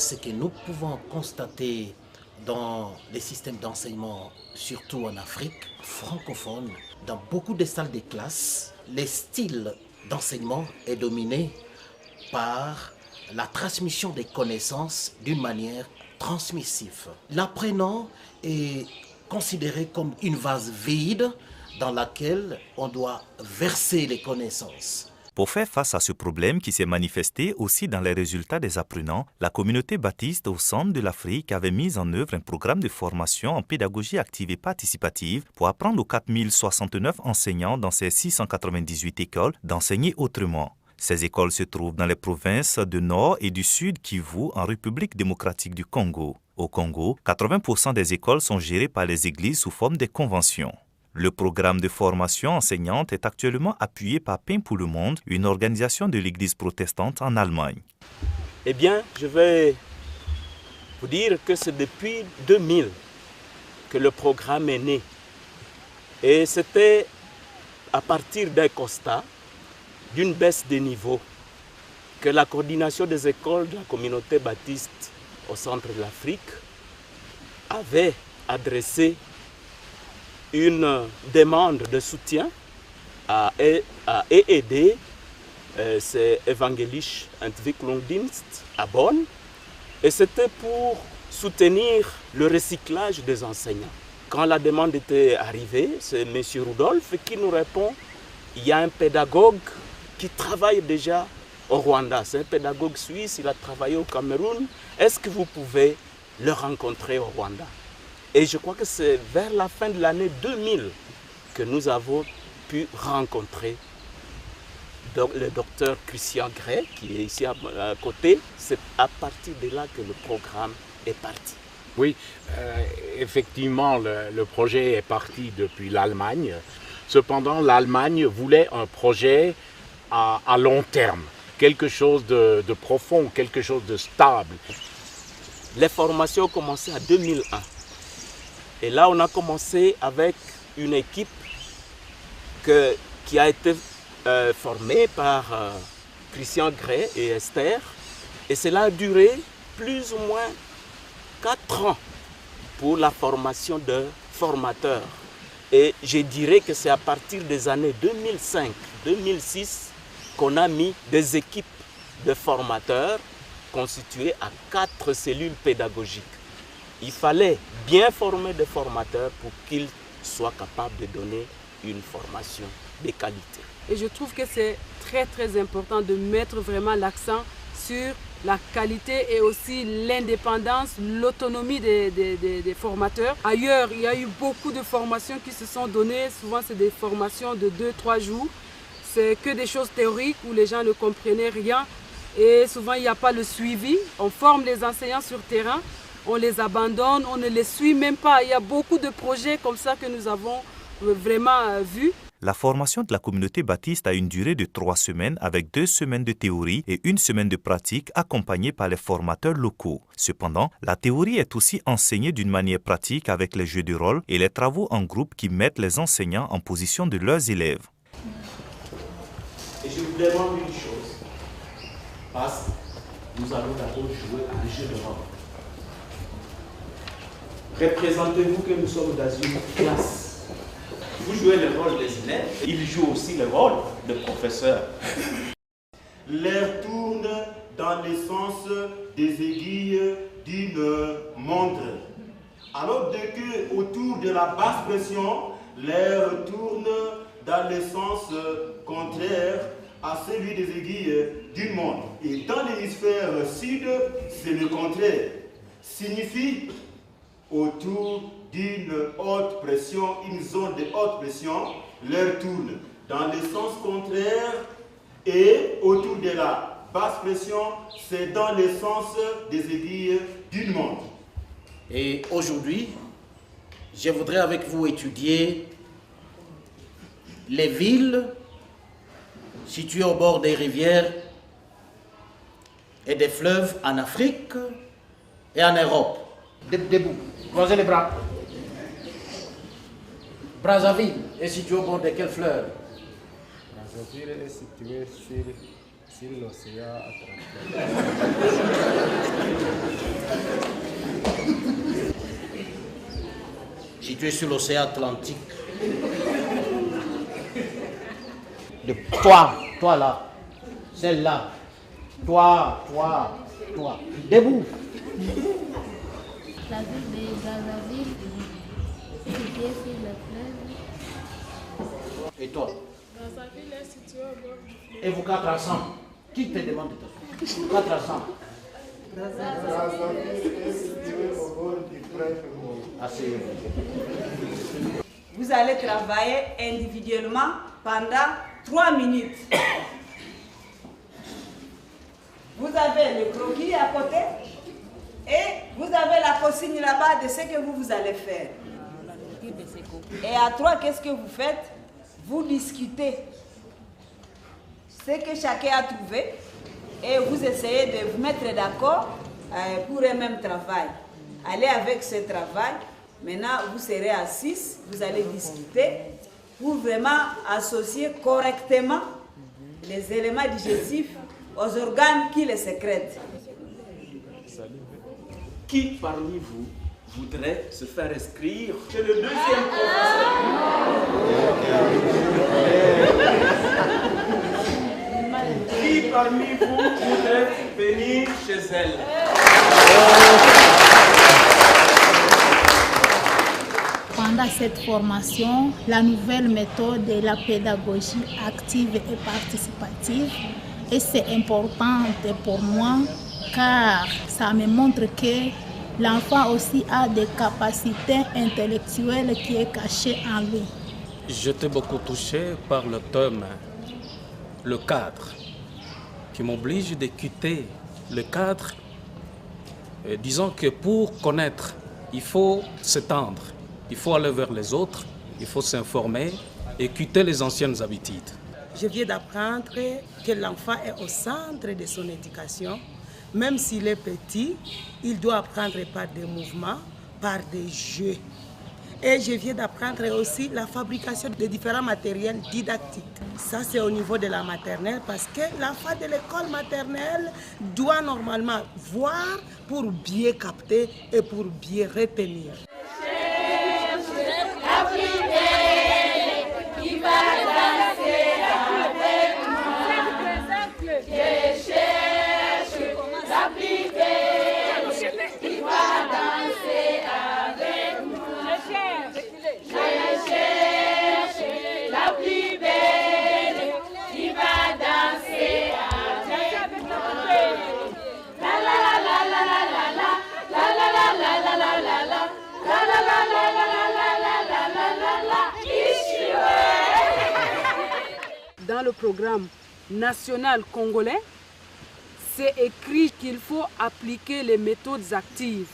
ce que nous pouvons constater dans les systèmes d'enseignement, surtout en Afrique francophone, dans beaucoup de salles de classe, le style d'enseignement est dominé par la transmission des connaissances d'une manière transmissive. L'apprenant est considéré comme une vase vide dans laquelle on doit verser les connaissances. Pour faire face à ce problème qui s'est manifesté aussi dans les résultats des apprenants, la communauté baptiste au centre de l'Afrique avait mis en œuvre un programme de formation en pédagogie active et participative pour apprendre aux 4069 enseignants dans ces 698 écoles d'enseigner autrement. Ces écoles se trouvent dans les provinces du Nord et du Sud Kivu en République démocratique du Congo. Au Congo, 80% des écoles sont gérées par les églises sous forme de conventions. Le programme de formation enseignante est actuellement appuyé par Pain pour le Monde, une organisation de l'Église protestante en Allemagne. Eh bien, je vais vous dire que c'est depuis 2000 que le programme est né. Et c'était à partir d'un constat d'une baisse des niveaux que la coordination des écoles de la communauté baptiste au centre de l'Afrique avait adressé une demande de soutien à EED, c'est Evangelische Entwicklungsdienst à Bonn, et c'était pour soutenir le recyclage des enseignants. Quand la demande était arrivée, c'est M. Rudolph qui nous répond, il y a un pédagogue qui travaille déjà au Rwanda, c'est un pédagogue suisse, il a travaillé au Cameroun, est-ce que vous pouvez le rencontrer au Rwanda? Et je crois que c'est vers la fin de l'année 2000 que nous avons pu rencontrer le docteur Christian Gray, qui est ici à côté. C'est à partir de là que le programme est parti. Oui, effectivement, le projet est parti depuis l'Allemagne. Cependant, l'Allemagne voulait un projet à long terme, quelque chose de profond, quelque chose de stable. Les formations ont commencé en 2001. Et là, on a commencé avec une équipe qui a été formée par Christian Gray et Esther. Et cela a duré plus ou moins 4 ans pour la formation de formateurs. Et je dirais que c'est à partir des années 2005-2006 qu'on a mis des équipes de formateurs constituées à 4 cellules pédagogiques. Il fallait bien former des formateurs pour qu'ils soient capables de donner une formation de qualité. Et je trouve que c'est très très important de mettre vraiment l'accent sur la qualité et aussi l'indépendance, l'autonomie des formateurs. Ailleurs, il y a eu beaucoup de formations qui se sont données. Souvent, c'est des formations de 2-3 jours. C'est que des choses théoriques où les gens ne comprenaient rien. Et souvent, il n'y a pas le suivi. On forme les enseignants sur terrain. On les abandonne, on ne les suit même pas. Il y a beaucoup de projets comme ça que nous avons vraiment vus. La formation de la communauté baptiste a une durée de 3 semaines avec 2 semaines de théorie et 1 semaine de pratique accompagnée par les formateurs locaux. Cependant, la théorie est aussi enseignée d'une manière pratique avec les jeux de rôle et les travaux en groupe qui mettent les enseignants en position de leurs élèves. Et je vous demande une chose, parce que nous allons d'abord jouer à un jeu de rôle. Représentez-vous que nous sommes dans une classe. Vous jouez le rôle des élèves, il joue aussi le rôle de professeur. L'air tourne dans le sens des aiguilles d'une montre. Alors que autour de la basse pression, l'air tourne dans le sens contraire à celui des aiguilles d'une montre. Et dans l'hémisphère sud, c'est le contraire. Signifie autour d'une haute pression, une zone de haute pression, l'air tourne dans le sens contraire et autour de la basse pression, c'est dans le sens des aiguilles d'une montre. Et aujourd'hui, je voudrais avec vous étudier les villes situées au bord des rivières et des fleuves en Afrique et en Europe. Debout, croisez les bras. Brazzaville est située au bord de quel fleuve? Brazzaville est située sur Sur l'océan Atlantique. Situé sur l'océan Atlantique. Toi là, celle-là, toi. Debout. La ville de Brazzaville, située sur le fleuve. Et toi? Brazzaville est située au bord du fleuve. Et vous quatre ensemble? Qui te demande de t'asseoir? Vous quatre ensemble? Brazzaville est située au bord du fleuve. Asseyez-vous. Vous allez travailler individuellement pendant 3 minutes. Vous avez le croquis à côté et vous avez la consigne là-bas de ce que vous allez faire. Et à 3, qu'est-ce que vous faites? Vous discutez ce que chacun a trouvé et vous essayez de vous mettre d'accord pour un même travail. Allez avec ce travail. Maintenant, vous serez à 6, vous allez discuter pour vraiment associer correctement les éléments digestifs aux organes qui les sécrètent. Qui parmi vous voudrait se faire inscrire chez le deuxième professeur? Qui parmi vous voudrait venir chez elle? Pendant cette formation, la nouvelle méthode est la pédagogie active et participative. Et c'est important pour moi car ça me montre que l'enfant aussi a des capacités intellectuelles qui est cachées en lui. J'étais beaucoup touché par le thème, le cadre, qui m'oblige de quitter le cadre. Et disons que pour connaître, il faut s'étendre, il faut aller vers les autres, il faut s'informer et quitter les anciennes habitudes. Je viens d'apprendre que l'enfant est au centre de son éducation. Même s'il est petit, il doit apprendre par des mouvements, par des jeux. Et je viens d'apprendre aussi la fabrication de différents matériels didactiques. Ça, c'est au niveau de la maternelle parce que l'enfant de l'école maternelle doit normalement voir pour bien capter et pour bien retenir. Dans le programme national congolais, c'est écrit qu'il faut appliquer les méthodes actives.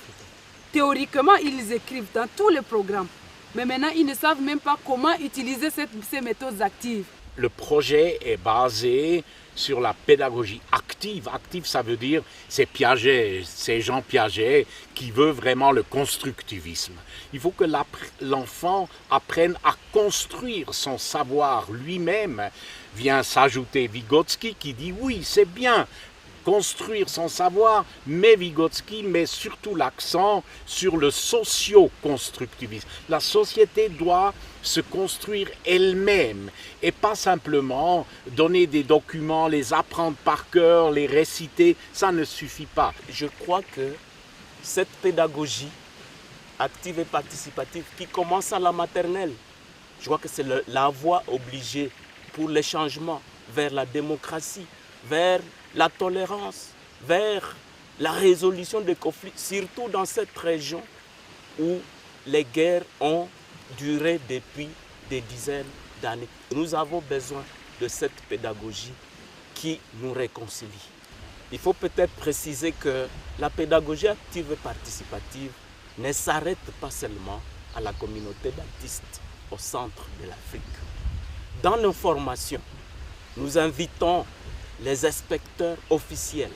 Théoriquement, ils écrivent dans tous les programmes. Mais maintenant, ils ne savent même pas comment utiliser ces méthodes actives. Le projet est basé sur la pédagogie active. Active, ça veut dire c'est Piaget, c'est Jean Piaget qui veut vraiment le constructivisme. Il faut que l'enfant apprenne à construire son savoir lui-même. Vient s'ajouter Vygotsky qui dit oui, c'est bien construire son savoir, mais Vygotsky met surtout l'accent sur le socio-constructivisme. La société doit se construire elle-même et pas simplement donner des documents, les apprendre par cœur, les réciter, ça ne suffit pas. Je crois que cette pédagogie active et participative qui commence à la maternelle, je crois que c'est la voie obligée pour les changements vers la démocratie, vers la tolérance, vers la résolution des conflits, surtout dans cette région où les guerres ont duré depuis des dizaines d'années. Nous avons besoin de cette pédagogie qui nous réconcilie. Il faut peut-être préciser que la pédagogie active et participative ne s'arrête pas seulement à la communauté baptiste au centre de l'Afrique. Dans nos formations, nous invitons les inspecteurs officiels,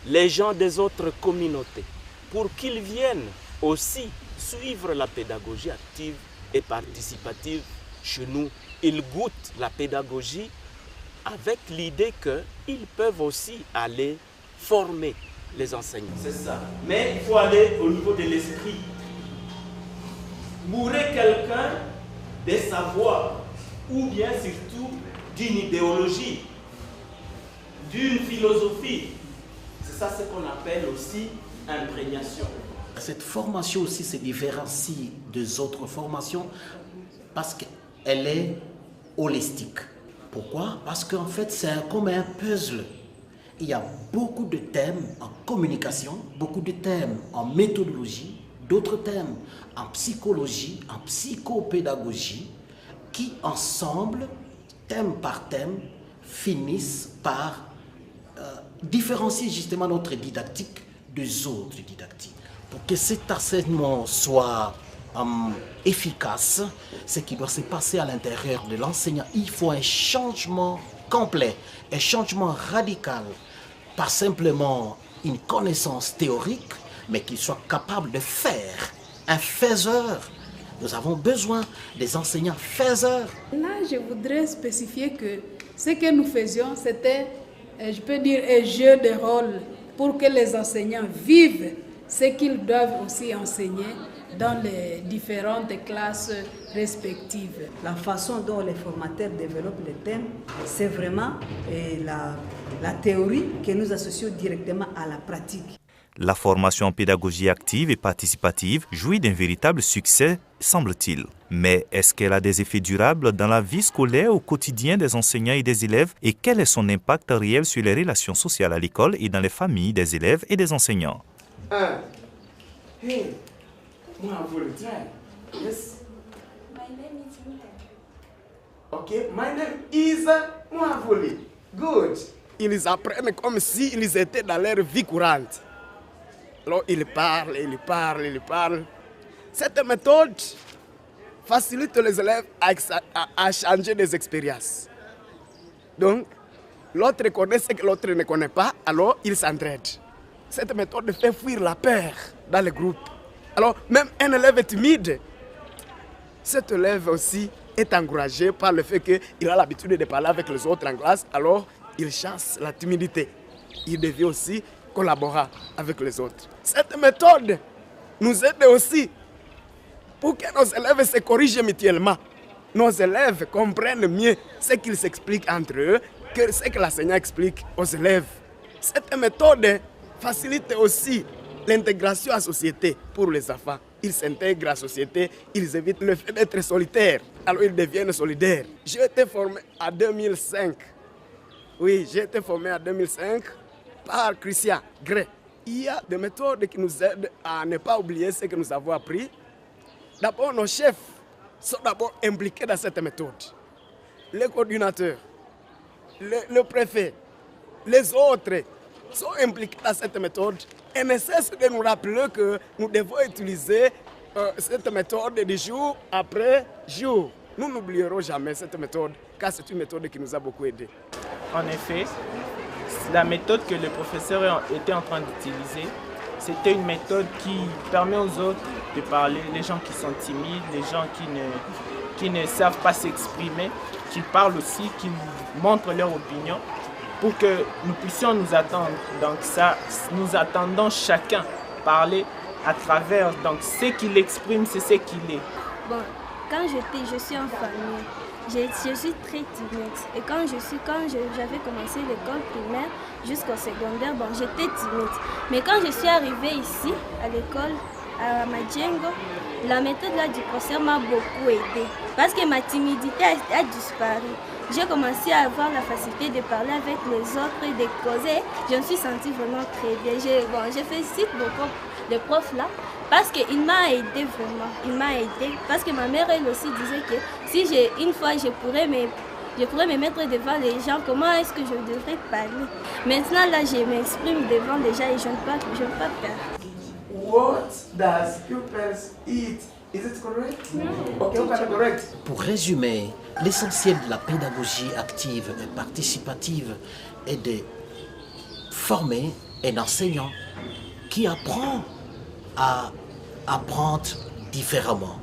les gens des autres communautés, pour qu'ils viennent aussi suivre la pédagogie active et participative chez nous. Ils goûtent la pédagogie avec l'idée qu'ils peuvent aussi aller former les enseignants. C'est ça. Mais il faut aller au niveau de l'esprit. Mourir quelqu'un des savoirs, ou bien surtout d'une idéologie, d'une philosophie. C'est ça ce qu'on appelle aussi imprégnation. Cette formation aussi se différencie des autres formations parce qu'elle est holistique. Pourquoi? Parce qu'en fait, c'est comme un puzzle. Il y a beaucoup de thèmes en communication, beaucoup de thèmes en méthodologie, d'autres thèmes en psychologie, en psychopédagogie, qui ensemble, thème par thème, finissent par différencier justement notre didactique des autres didactiques. Pour que cet enseignement soit efficace, ce qui doit se passer à l'intérieur de l'enseignant, il faut un changement complet, un changement radical, pas simplement une connaissance théorique, mais qu'il soit capable de faire, un faiseur. Nous avons besoin des enseignants faiseurs. Là, je voudrais spécifier que ce que nous faisions, c'était, je peux dire, un jeu de rôle pour que les enseignants vivent ce qu'ils doivent aussi enseigner dans les différentes classes respectives. La façon dont les formateurs développent les thèmes, c'est vraiment la théorie que nous associons directement à la pratique. La formation en pédagogie active et participative jouit d'un véritable succès, semble-t-il. Mais est-ce qu'elle a des effets durables dans la vie scolaire au quotidien des enseignants et des élèves? Et quel est son impact réel sur les relations sociales à l'école et dans les familles des élèves et des enseignants? Hey, moi, vous le dites. Yes. My name is Mika. Okay, my name is Mwavuli. Good. Ils apprennent comme s'ils étaient dans leur vie courante. Alors, ils parlent, ils parlent, ils parlent. Cette méthode facilite les élèves à changer des expériences. Donc, l'autre connaît ce que l'autre ne connaît pas, alors ils s'entraident. Cette méthode fait fuir la peur dans le groupe. Alors, même un élève timide, cet élève aussi est encouragé par le fait qu'il a l'habitude de parler avec les autres en classe, alors il chasse la timidité. Il devient aussi collaborer avec les autres. Cette méthode nous aide aussi pour que nos élèves se corrigent mutuellement. Nos élèves comprennent mieux ce qu'ils s'expliquent entre eux que ce que l'enseignant explique aux élèves. Cette méthode facilite aussi l'intégration à la société pour les enfants. Ils s'intègrent à la société, ils évitent le fait d'être solitaires, alors ils deviennent solidaires. J'ai été formé en 2005. Oui, j'ai été formé en 2005 par Christian Gray. Il y a des méthodes qui nous aident à ne pas oublier ce que nous avons appris. D'abord, nos chefs sont d'abord impliqués dans cette méthode. Les coordinateurs, le préfet, les autres sont impliqués dans cette méthode et ne cessent de nous rappeler que nous devons utiliser cette méthode de jour après jour. Nous n'oublierons jamais cette méthode car c'est une méthode qui nous a beaucoup aidés. En effet, la méthode que le professeur était en train d'utiliser, c'était une méthode qui permet aux autres de parler, les gens qui sont timides, les gens qui ne savent pas s'exprimer, qu'ils parlent aussi, qu'ils montrent leur opinion pour que nous puissions nous attendre. Donc ça, nous attendons chacun parler à travers donc ce qu'il exprime, c'est ce qu'il est. Bon, quand je suis en famille, je suis très timide. Et quand j'avais commencé l'école primaire jusqu'au secondaire, bon, j'étais timide. Mais quand je suis arrivée ici, à l'école, à Madjengo, la méthode là du professeur m'a beaucoup aidée. Parce que ma timidité a disparu. J'ai commencé à avoir la facilité de parler avec les autres et de causer. Je me suis sentie vraiment très bien. Je félicite beaucoup le prof là. Parce qu'il m'a aidé vraiment, il m'a aidé. Parce que ma mère, elle aussi disait que si une fois je pourrais me mettre devant les gens, comment est-ce que je devrais parler? Maintenant là, je m'exprime devant les gens et je n'ai pas peur. What does pupils eat? Is it correct? No. Okay, correct. Pour résumer, l'essentiel de la pédagogie active et participative est de former un enseignant qui apprend à apprendre différemment,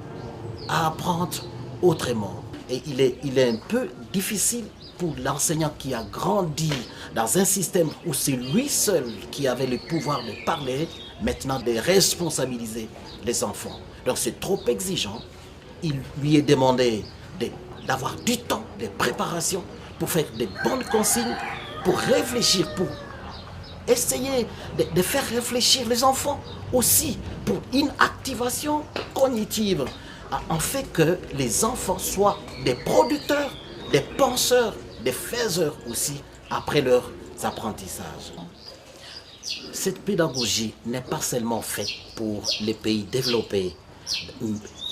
à apprendre autrement. Et il est un peu difficile pour l'enseignant qui a grandi dans un système où c'est lui seul qui avait le pouvoir de parler, maintenant de responsabiliser les enfants. Donc c'est trop exigeant. Il lui est demandé d'avoir du temps de préparation pour faire des bonnes consignes, pour réfléchir, pour essayer de faire réfléchir les enfants aussi, pour une activation cognitive, en fait que les enfants soient des producteurs, des penseurs, des faiseurs aussi après leurs apprentissages. Cette pédagogie n'est pas seulement faite pour les pays développés.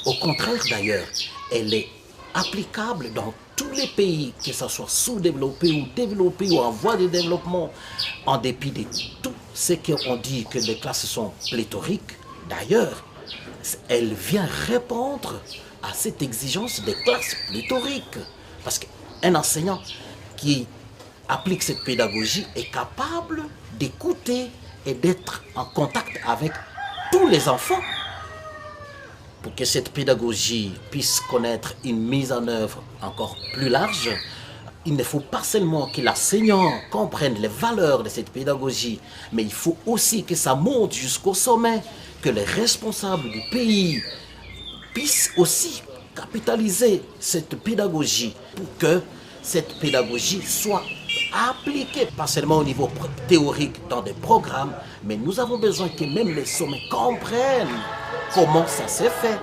Au contraire d'ailleurs, elle est applicable dans tous les pays, que ce soit sous-développés ou développés ou en voie de développement, en dépit de tout ce qu'on dit que les classes sont pléthoriques. D'ailleurs, elle vient répondre à cette exigence des classes pléthoriques. Parce qu'un enseignant qui applique cette pédagogie est capable d'écouter et d'être en contact avec tous les enfants. Pour que cette pédagogie puisse connaître une mise en œuvre encore plus large, il ne faut pas seulement que l'enseignant comprenne les valeurs de cette pédagogie, mais il faut aussi que ça monte jusqu'au sommet, que les responsables du pays puissent aussi capitaliser cette pédagogie pour que cette pédagogie soit appliquée, pas seulement au niveau théorique dans des programmes, mais nous avons besoin que même les sommets comprennent comment ça s'est fait.